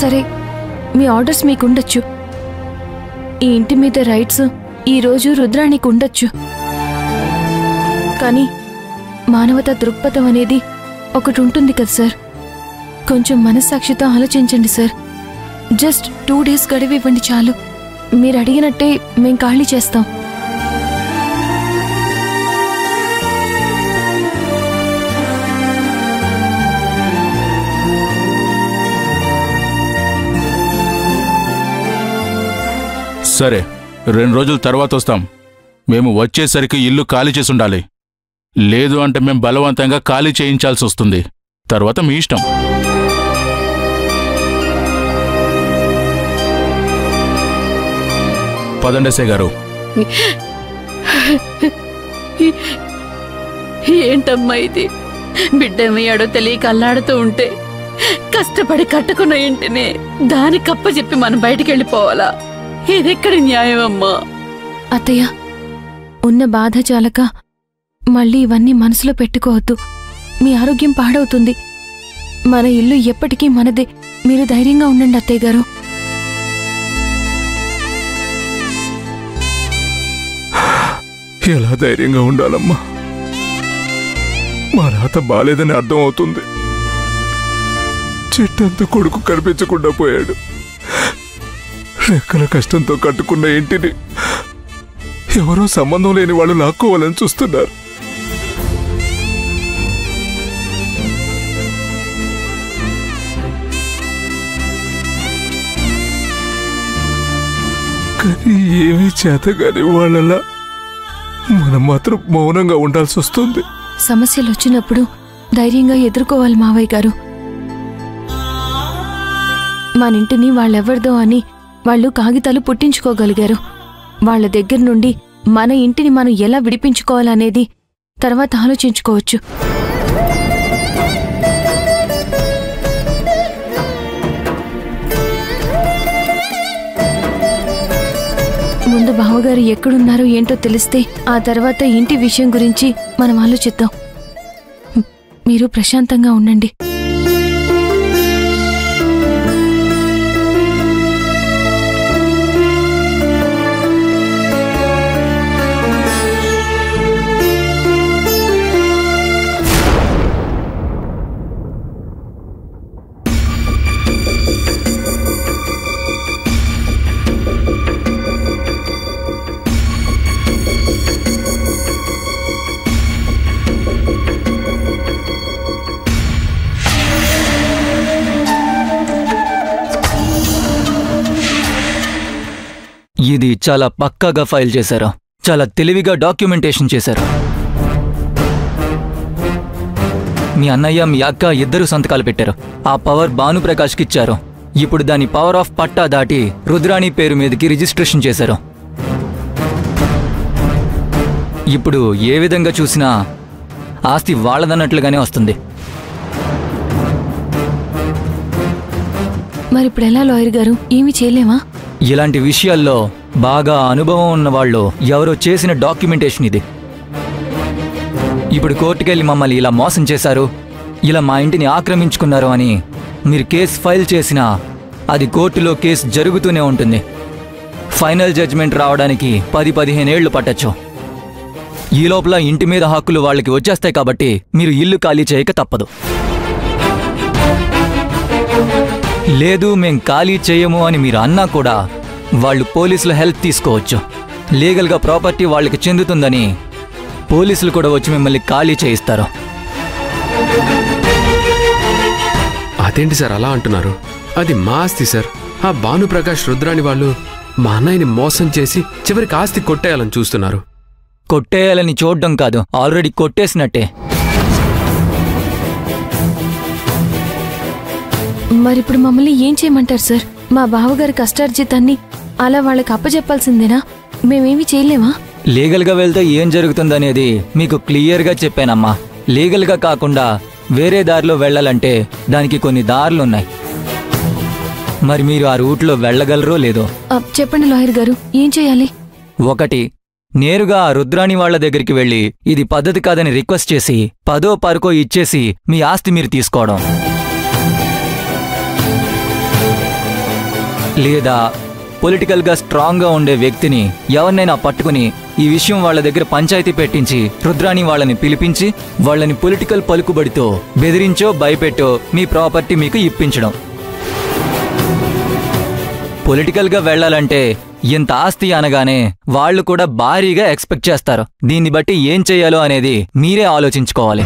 సరే, మీ ఆర్డర్స్ మీకుండొచ్చు, ఈ ఇంటి మీద రైట్స్ ఈరోజు రుద్రాణికి ఉండొచ్చు. కానీ మానవతా దృక్పథం అనేది ఒకటి ఉంటుంది కదా సార్. కొంచెం మనస్సాక్షితో ఆలోచించండి సార్. జస్ట్ 2 days గడివి ఇవ్వండి చాలు. మీరు అడిగినట్టే మేం ఖాళీ చేస్తాం. సరే, 2 రోజుల తర్వాత వస్తాం. మేము వచ్చేసరికి ఇల్లు ఖాళీ చేసి ఉండాలి. లేదు అంటే మేము బలవంతంగా ఖాళీ చేయించాల్సి వస్తుంది. తర్వాత మీ ఇష్టం. పదండి ఎస్ఐ గారు. ఏంటమ్మా ఇది? బిడ్డమయ్యాడో తెలియక అల్లాడుతూ ఉంటే కష్టపడి కట్టుకున్న ఇంటిని దాని కప్ప చెప్పి మనం బయటికి వెళ్ళిపోవాలా? ఇదెక్కడి న్యాయం అమ్మా? అత్తయ్య, ఉన్న బాధ చాలక మళ్ళీ ఇవన్నీ మనసులో పెట్టుకోవద్దు. మీ ఆరోగ్యం పాడవుతుంది. మన ఇల్లు ఎప్పటికీ మనదే. మీరు ధైర్యంగా ఉండండి అత్తయ్య గారు. ఎలా ధైర్యంగా ఉండాలమ్మా? మా రాత బాలేదని అర్థం అవుతుంది. చెట్టంత కొడుకు కనిపించకుండా పోయాడు. రెక్కల కష్టంతో కట్టుకున్న ఇంటిని ఎవరో సంబంధం లేని వాళ్ళు లాక్కోవాలని చూస్తున్నారు. కానీ ఏమీ చేతగాని వాళ్ళలా మనం మాత్రం మౌనంగా ఉండాల్సి వస్తుంది. సమస్యలు వచ్చినప్పుడు ధైర్యంగా ఎదుర్కోవాలి మావయ్య గారు. మనింటిని వాళ్ళెవరిదో అని వాళ్ళు కాగితాలు పుట్టించుకోగలిగారు. వాళ్ల దగ్గర నుండి మన ఇంటిని మనం ఎలా విడిపించుకోవాలనేది తర్వాత ఆలోచించుకోవచ్చు. ముందు బావగారు ఎక్కడున్నారో ఏంటో తెలిస్తే ఆ తర్వాత ఇంటి విషయం గురించి మనం ఆలోచిద్దాం. మీరు ప్రశాంతంగా ఉండండి. ఇది చాలా పక్కాగా ఫైల్ చేశారు. చాలా తెలివిగా డాక్యుమెంటేషన్ చేశారు. మీ అన్నయ్య మీ అక్క ఇద్దరు సంతకాలు పెట్టారు. ఆ పవర్ భానుప్రకాష్కి ఇచ్చారు. ఇప్పుడు దాని పవర్ ఆఫ్ పట్టా దాటి రుద్రాణి పేరు మీదకి రిజిస్ట్రేషన్ చేశారు. ఇప్పుడు ఏ విధంగా చూసినా ఆస్తి వాళ్ళదన్నట్లుగానే వస్తుంది. మరిప్పుడు ఎలా లాయర్ గారు? ఏమీ చేయలేమా? ఇలాంటి విషయాల్లో బాగా అనుభవం ఉన్నవాళ్ళు ఎవరో చేసిన డాక్యుమెంటేషన్ ఇది. ఇప్పుడు కోర్టుకెళ్ళి మమ్మల్ని ఇలా మోసం చేశారు, ఇలా మా ఇంటిని ఆక్రమించుకున్నారు అని మీరు కేసు ఫైల్ చేసినా అది కోర్టులో కేసు జరుగుతూనే ఉంటుంది. ఫైనల్ జడ్జ్మెంట్ రావడానికి 10-15 ఏళ్లు పట్టచ్చు. ఈ లోపల ఇంటి మీద హక్కులు వాళ్ళకి వచ్చేస్తాయి. కాబట్టి మీరు ఇల్లు ఖాళీ చేయక తప్పదు. లేదు మేం ఖాళీ చేయము అని మీరు అన్నా కూడా వాళ్ళు పోలీసుల హెల్ప్ తీసుకోవచ్చు. లీగల్గా ప్రాపర్టీ వాళ్ళకి చెందుతుందని పోలీసులు కూడా వచ్చి మిమ్మల్ని ఖాళీ చేయిస్తారు. అదేంటి సార్ అలా అంటున్నారు? అది మా ఆస్తి సార్. ఆ భానుప్రకాష్ రుద్రాణి వాళ్ళు మా అన్నయ్యని మోసం చేసి చివరికి ఆస్తి కొట్టేయాలని చూస్తున్నారు. కొట్టేయాలని చూడడం కాదు, ఆల్రెడీ కొట్టేసినట్టే. మరిప్పుడు మమ్మల్ని ఏం చేయమంటారు సార్? మా బావగారి కష్టార్జితాన్ని అలా వాళ్ళకి అప్పచెప్పాల్సిందేనా? మేమేమీ చేయలేమా? లీగల్గా వెళ్తే ఏం జరుగుతుందనేది మీకు క్లియర్గా చెప్పానమ్మా. లీగల్గా కాకుండా వేరే దారిలో వెళ్ళాలంటే దానికి కొన్ని దారులున్నాయి. మరి మీరు ఆ రూట్లో వెళ్ళగలరో లేదో చెప్పండి లాయర్ గారు, ఏం చేయాలి? ఒకటి, నేరుగా ఆ రుద్రాణి వాళ్ల దగ్గరికి వెళ్ళి ఇది పద్ధతి కాదని రిక్వెస్ట్ చేసి 10ో 10కో ఇచ్చేసి మీ ఆస్తి మీరు తీసుకోవడం. లేదా పొలిటికల్గా స్ట్రాంగ్గా ఉండే వ్యక్తిని ఎవరినైనా పట్టుకుని ఈ విషయం వాళ్ళ దగ్గర పంచాయతీ పెట్టించి రుద్రాణి వాళ్ళని పిలిపించి వాళ్ళని పొలిటికల్ పలుకుబడితో బెదిరించో భయపెట్టో మీ ప్రాపర్టీ మీకు ఇప్పించడం. పొలిటికల్గా వెళ్లాలంటే ఇంత ఆస్తి అనగానే వాళ్ళు కూడా భారీగా ఎక్స్పెక్ట్ చేస్తారు. దీన్ని బట్టి ఏం చెయ్యాలో అనేది మీరే ఆలోచించుకోవాలి.